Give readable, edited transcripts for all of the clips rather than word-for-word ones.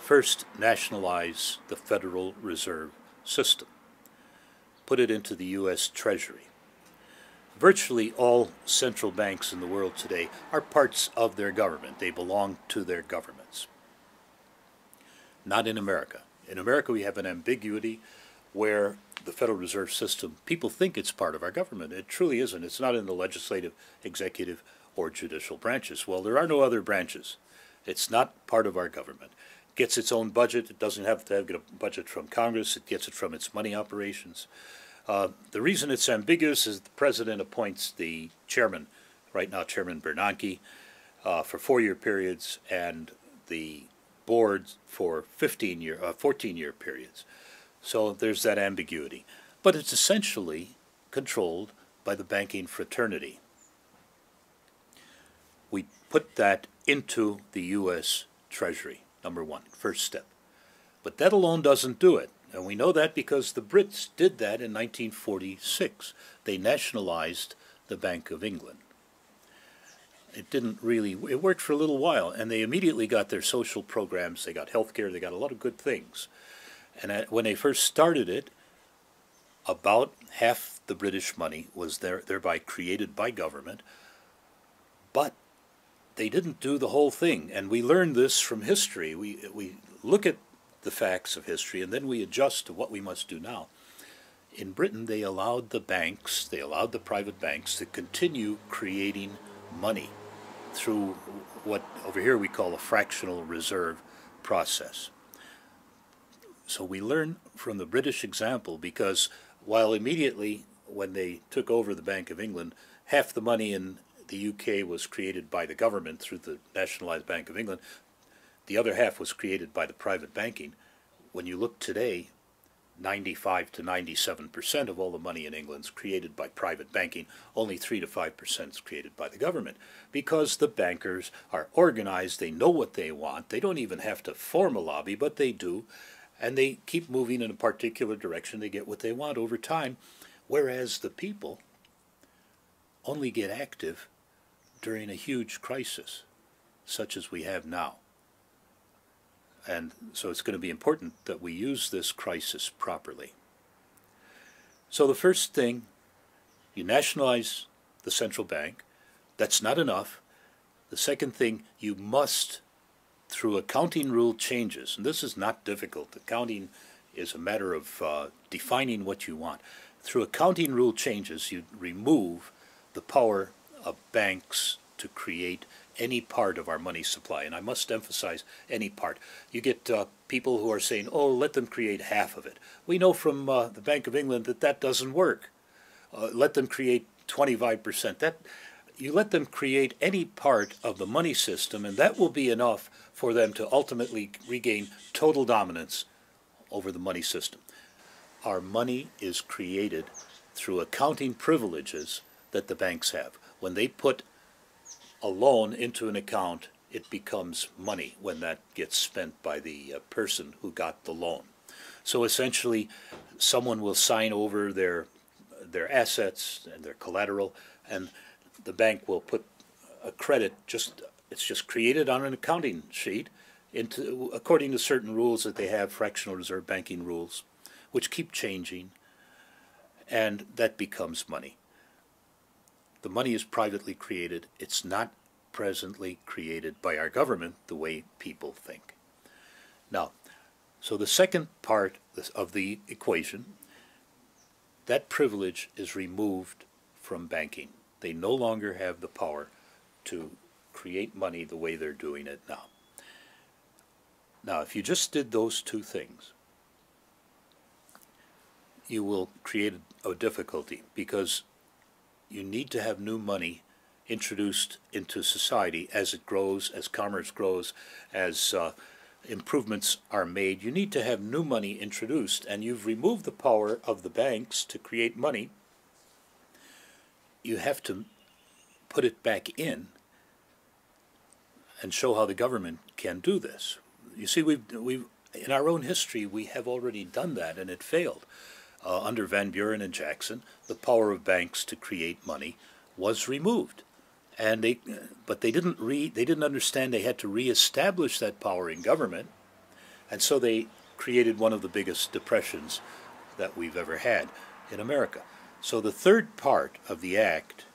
first nationalize the Federal Reserve System, put it into the U.S. Treasury. Virtually all central banks in the world today are parts of their government. They belong to their governments. Not in America. In America we have an ambiguity where the Federal Reserve System, people think it's part of our government. It truly isn't. It's not in the legislative, executive, or judicial branches. Well, there are no other branches. It's not part of our government. It gets its own budget. It doesn't have to get a budget from Congress. It gets it from its money operations. The reason it's ambiguous is the president appoints the chairman, right now Chairman Bernanke, for 4-year periods, and the board for 14-year periods. So there's that ambiguity. But it's essentially controlled by the banking fraternity. We put that into the U.S. Treasury, number one, first step. But that alone doesn't do it. And we know that because the Brits did that in 1946. They nationalized the Bank of England. It worked for a little while, and they immediately got their social programs, they got health care, they got a lot of good things. And when they first started it, about half the British money was thereby created by government, but they didn't do the whole thing. And we learned this from history. We look at the facts of history, and then we adjust to what we must do now. In Britain, they allowed the private banks to continue creating money through what over here we call a fractional reserve process. So we learn from the British example, because while immediately when they took over the Bank of England, half the money in the UK was created by the government through the Nationalized Bank of England, the other half was created by the private banking. When you look today, 95 to 97% of all the money in England is created by private banking. Only 3 to 5% is created by the government, because the bankers are organized. They know what they want. They don't even have to form a lobby, but they do, and they keep moving in a particular direction. They get what they want over time, whereas the people only get active during a huge crisis, such as we have now. And so it's going to be important that we use this crisis properly. So the first thing, you nationalize the central bank. That's not enough. The second thing, you must, through accounting rule changes, and this is not difficult. Accounting is a matter of defining what you want. Through accounting rule changes, you remove the power of banks to create any part of our money supply, and I must emphasize any part. You get people who are saying, oh, let them create half of it. We know from the Bank of England that that doesn't work. Let them create 25%. You let them create any part of the money system, and that will be enough for them to ultimately regain total dominance over the money system. Our money is created through accounting privileges that the banks have. When they put a loan into an account, it becomes money when that gets spent by the person who got the loan. So essentially, someone will sign over their assets and their collateral, and the bank will put a credit, it's just created on an accounting sheet according to certain rules that they have, fractional reserve banking rules, which keep changing, and that becomes money. The money is privately created. It's not presently created by our government the way people think. Now, so the second part of the equation, that privilege is removed from banking. They no longer have the power to create money the way they're doing it now. Now, if you just did those two things, you will create a difficulty, because you need to have new money introduced into society as it grows, as commerce grows, as improvements are made. You need to have new money introduced, and you've removed the power of the banks to create money. You have to put it back in and show how the government can do this. You see, in our own history, we have already done that, and it failed. Under Van Buren and Jackson, the power of banks to create money was removed, but they didn't understand they had to reestablish that power in government, And so they created one of the biggest depressions that we've ever had in America. So the third part of the act,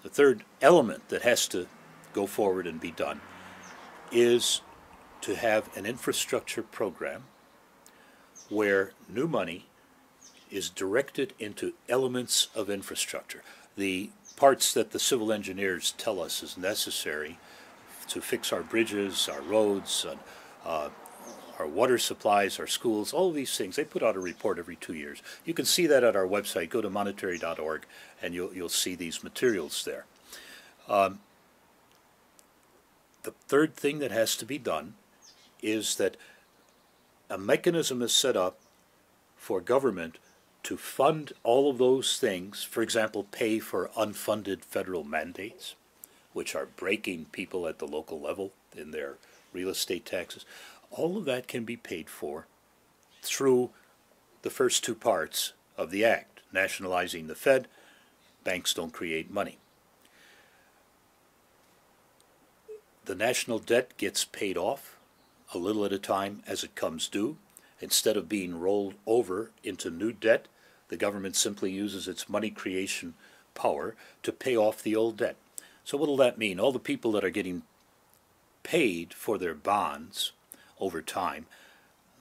the third element that has to go forward and be done, is to have an infrastructure program where new money is directed into elements of infrastructure. The parts that the civil engineers tell us is necessary to fix our bridges, our roads, and, our water supplies, our schools, all of these things. They put out a report every 2 years. You can see that at our website. Go to monetary.org and you'll see these materials there. The third thing that has to be done is that a mechanism is set up for government to fund all of those things, for example, pay for unfunded federal mandates, which are breaking people at the local level in their real estate taxes. All of that can be paid for through the first two parts of the act, nationalizing the Fed. Banks don't create money. The national debt gets paid off a little at a time as it comes due. Instead of being rolled over into new debt, the government simply uses its money creation power to pay off the old debt. So what will that mean? All the people that are getting paid for their bonds over time,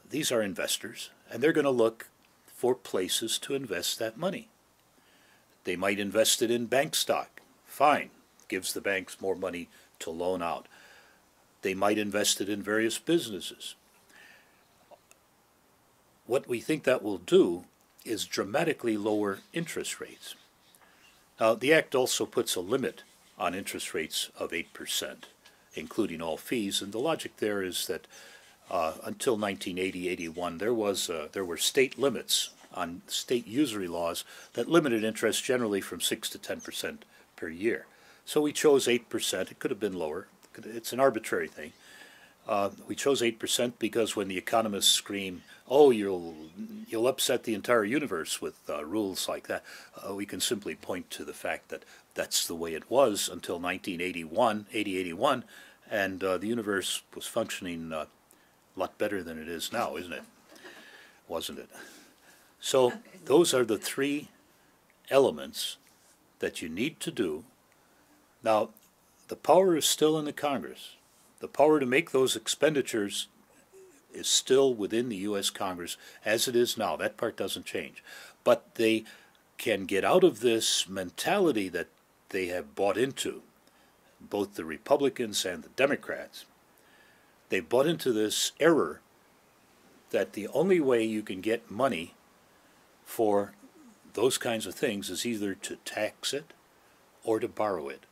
these are investors, and they're going to look for places to invest that money. They might invest it in bank stock. Fine, gives the banks more money to loan out. They might invest it in various businesses. What we think that will do is dramatically lower interest rates. Now, the Act also puts a limit on interest rates of 8%, including all fees, and the logic there is that until 1980-81, there were state limits on state usury laws that limited interest generally from 6 to 10% per year. So we chose 8%. It could have been lower. It's an arbitrary thing. We chose 8% because when the economists scream, "Oh, you'll upset the entire universe with rules like that," we can simply point to the fact that that's the way it was until 1981, and the universe was functioning a lot better than it is now, isn't it? Wasn't it? So those are the three elements that you need to do. Now, the power is still in the Congress. The power to make those expenditures is still within the U.S. Congress as it is now. That part doesn't change. But they can get out of this mentality that they have bought into, both the Republicans and the Democrats. They bought into this error that the only way you can get money for those kinds of things is either to tax it or to borrow it.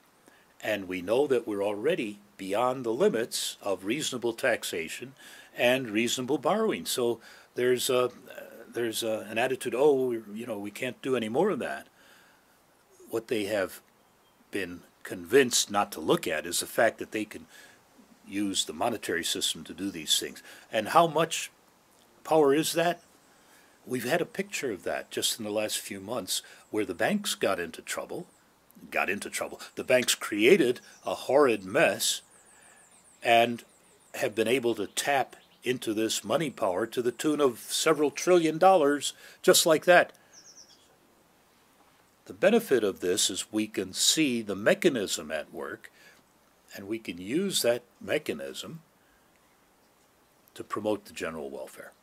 And we know that we're already beyond the limits of reasonable taxation and reasonable borrowing. So there's an attitude, oh, we can't do any more of that. What they have been convinced not to look at is the fact that they can use the monetary system to do these things. And how much power is that? We've had a picture of that just in the last few months where the banks got into trouble. The banks created a horrid mess and have been able to tap into this money power to the tune of several $1 trillion just like that. The benefit of this is we can see the mechanism at work, and we can use that mechanism to promote the general welfare.